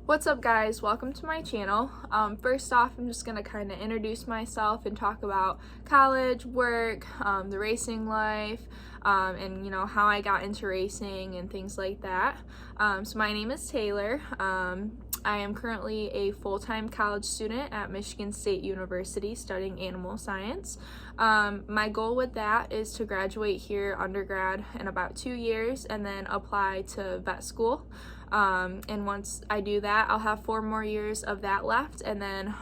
What's up, guys? Welcome to my channel. First off, I'm just gonna kind of introduce myself and talk about college, work, the racing life, and how I got into racing and things like that. So my name is Taylor. I am currently a full-time college student at Michigan State University studying animal science. My goal with that is to graduate here undergrad in about 2 years and then apply to vet school. And once I do that, I'll have 4 more years of that left, and then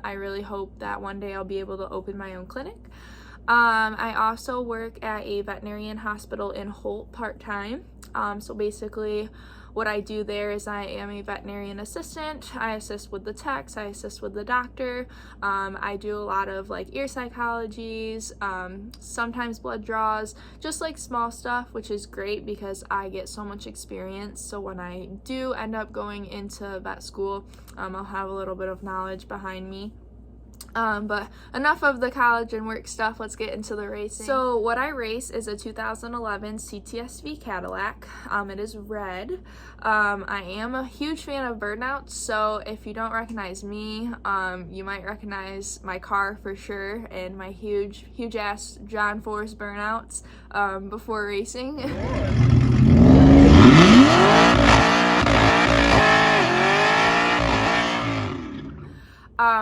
I really hope that one day I'll be able to open my own clinic. I also work at a veterinarian hospital in Holt part-time. So basically what I do there is I am a veterinarian assistant. I assist with the techs, I assist with the doctor. I do a lot of like ear psychologies, sometimes blood draws, just like small stuff, which is great because I get so much experience. So when I do end up going into vet school, I'll have a little bit of knowledge behind me. But enough of the college and work stuff, let's get into the racing. So what I race is a 2011 CTSV Cadillac. It is red. I am a huge fan of burnouts, so if you don't recognize me, you might recognize my car for sure, and my huge ass John Force burnouts before racing.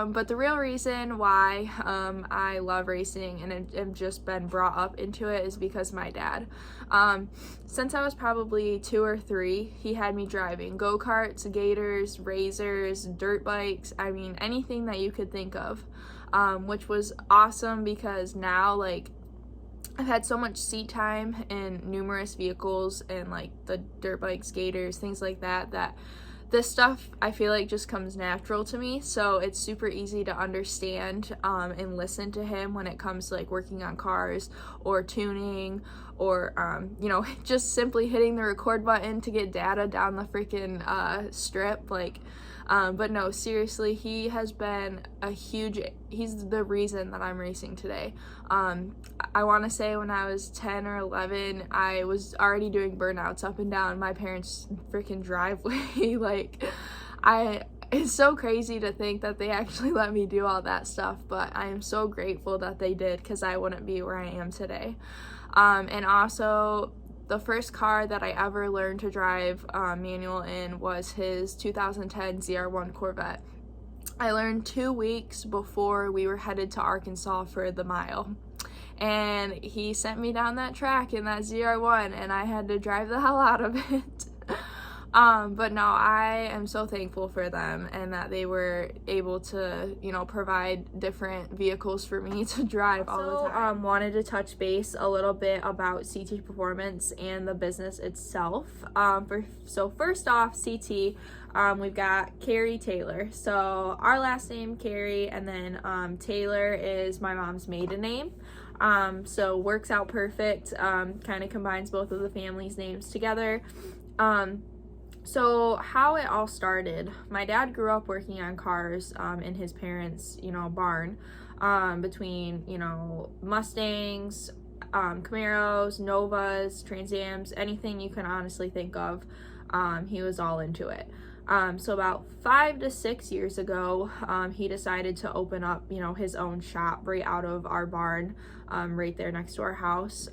But the real reason why I love racing and have just been brought up into it is because my dad. Since I was probably 2 or 3, he had me driving go-karts, gators, razors, dirt bikes, I mean anything that you could think of, which was awesome because now like I've had so much seat time in numerous vehicles and like the dirt bikes, gators, things like that, that this stuff I feel like just comes natural to me, so it's super easy to understand and listen to him when it comes to like working on cars or tuning or just simply hitting the record button to get data down the freaking strip. But no, seriously, he has been he's the reason that I'm racing today. I want to say when I was 10 or 11, I was already doing burnouts up and down my parents' freaking driveway. It's so crazy to think that they actually let me do all that stuff, but I am so grateful that they did because I wouldn't be where I am today. And also, the first car that I ever learned to drive manual in was his 2010 ZR1 Corvette. I learned 2 weeks before we were headed to Arkansas for the mile. And he sent me down that track in that ZR1 and I had to drive the hell out of it. But no, I am so thankful for them and that they were able to, provide different vehicles for me to drive all the time. Wanted to touch base a little bit about CT Performance and the business itself. So first off, CT, we've got Carrie Taylor. So our last name, Carrie, and then Taylor is my mom's maiden name. So works out perfect, kind of combines both of the family's names together. So how it all started, my dad grew up working on cars in his parents' barn, between Mustangs, Camaros, Novas, Trans Ams, anything you can honestly think of. He was all into it. So about 5 to 6 years ago, he decided to open up his own shop right out of our barn, right there next to our house.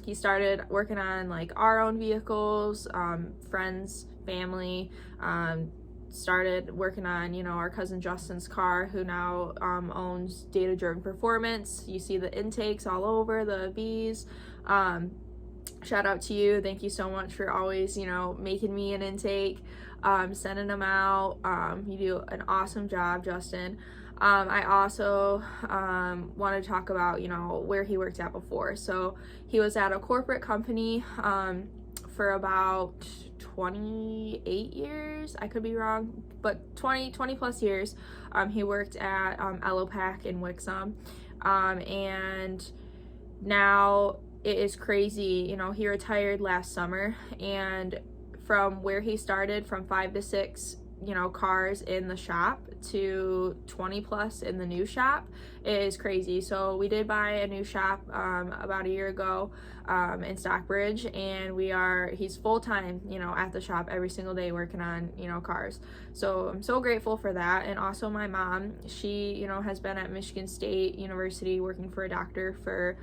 He started working on like our own vehicles, friends, family, started working on our cousin Justin's car, who now owns Data Driven Performance. You see the intakes all over the V's. Shout out to you, thank you so much for always making me an intake, sending them out. You do an awesome job, Justin. I also want to talk about where he worked at before. So he was at a corporate company for about 28 years, I could be wrong, but 20 plus years. He worked at Elopac in Wixom, and now it is crazy. He retired last summer, and from where he started from 5 to 6 you know, cars in the shop to 20 plus in the new shop is crazy. So we did buy a new shop about a year ago in Stockbridge, and he's full-time, you know, at the shop every single day working on, you know, cars. So I'm so grateful for that. And also my mom, she, you know, has been at Michigan State University working for a doctor for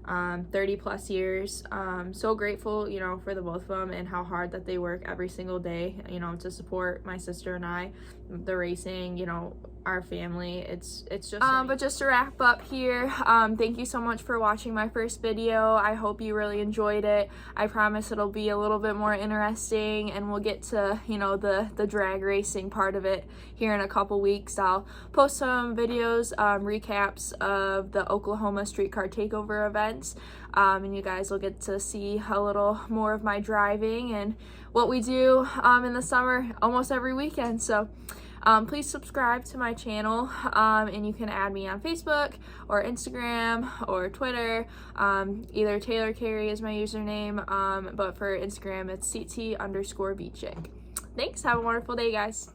30 plus years. So grateful, you know, for the both of them and how hard that they work every single day, you know, to support my sister and I, the racing, you know, our family. It's just but just to wrap up here, thank you so much for watching my first video. I hope you really enjoyed it. I promise it'll be a little bit more interesting, and we'll get to, you know, the drag racing part of it here in a couple weeks. I'll post some videos, recaps of the Oklahoma streetcar takeover events, and you guys will get to see a little more of my driving and what we do in the summer almost every weekend. So please subscribe to my channel, and you can add me on Facebook or Instagram or Twitter. Either Taylor Carey is my username, but for Instagram it's CT_beatchick. Thanks, have a wonderful day, guys.